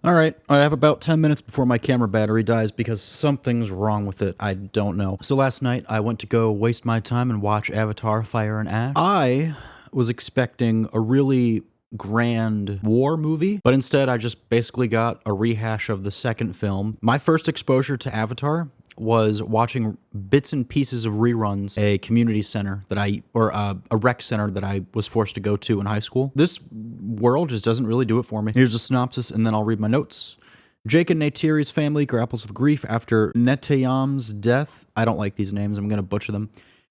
Alright, I have about 10 minutes before my camera battery dies because something's wrong with it. I don't know. So last night, I went to go waste my time and watch Avatar: Fire and Ash. I was expecting a really grand war movie, but instead I just basically got a rehash of the second film. My first exposure to Avatar was watching bits and pieces of reruns, a community center that a rec center that I was forced to go to in high school. This world just doesn't really do it for me. Here's a synopsis, and then I'll read my notes. Jake and Neytiri's family grapples with grief after Neteyam's death. I don't like these names, I'm gonna butcher them.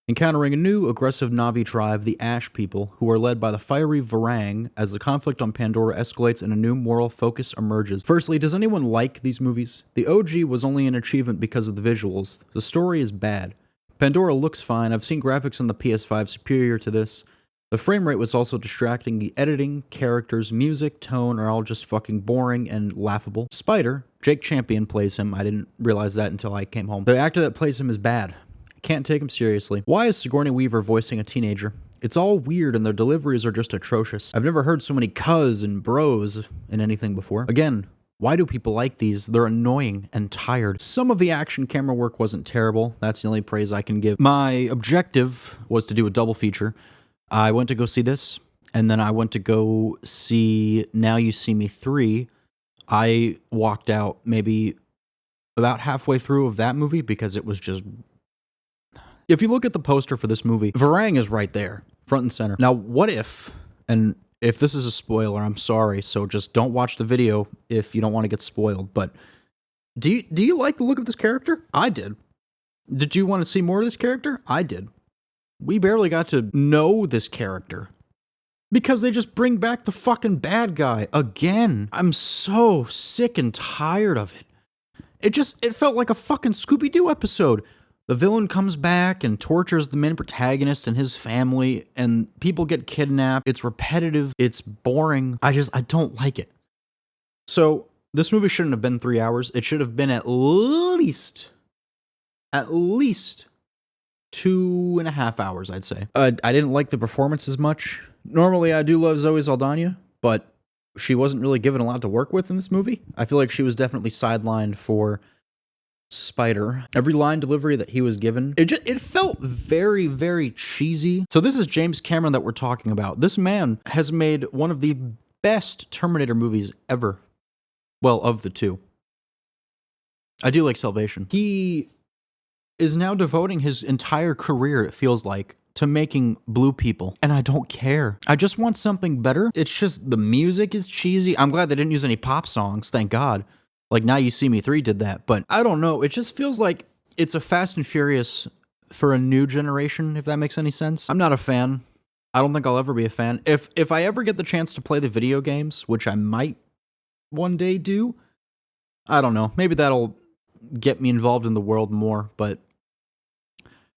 Encountering a new, aggressive Na'vi tribe, the Ash People, who are led by the fiery Varang, as the conflict on Pandora escalates and a new moral focus emerges. Firstly, does anyone like these movies? The OG was only an achievement because of the visuals. The story is bad. Pandora looks fine. I've seen graphics on the PS5 superior to this. The frame rate was also distracting. The editing, characters, music, tone are all just fucking boring and laughable. Spider, Jake Champion plays him. I didn't realize that until I came home. The actor that plays him is bad. Can't take him seriously. Why is Sigourney Weaver voicing a teenager? It's all weird and their deliveries are just atrocious. I've never heard so many cuz and bros in anything before. Again, why do people like these? They're annoying and tired. Some of the action camera work wasn't terrible. That's the only praise I can give. My objective was to do a double feature. I went to go see this, and then I went to go see Now You See Me 3. I walked out maybe about halfway through of that movie because it was just... If you look at the poster for this movie, Varang is right there, front and center. Now, what if, and if this is a spoiler, I'm sorry, so just don't watch the video if you don't want to get spoiled, but do you like the look of this character? I did. Did you want to see more of this character? I did. We barely got to know this character. Because they just bring back the fucking bad guy again. I'm so sick and tired of it. It felt like a fucking Scooby-Doo episode. The villain comes back and tortures the main protagonist and his family, and people get kidnapped. It's repetitive. It's boring. I don't like it. So, this movie shouldn't have been 3 hours. It should have been at least 2.5 hours, I'd say. I didn't like the performance as much. Normally, I do love Zoe Saldana, but she wasn't really given a lot to work with in this movie. I feel like she was definitely sidelined for Spider. Every line delivery that he was given, it felt very, very cheesy. So this is James Cameron that we're talking about. This man has made one of the best Terminator movies ever. Well, of the two. I do like Salvation. He is now devoting his entire career, it feels like, to making blue people, and I don't care. I just want something better. It's just, the music is cheesy. I'm glad they didn't use any pop songs, thank God. Like, Now You See Me 3 did that, but I don't know. It just feels like it's a Fast and Furious for a new generation, if that makes any sense. I'm not a fan. I don't think I'll ever be a fan. If I ever get the chance to play the video games, which I might one day do, I don't know. Maybe that'll get me involved in the world more, but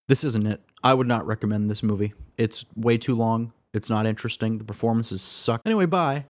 this isn't it. I would not recommend this movie. It's way too long. It's not interesting. The performances suck. Anyway, bye.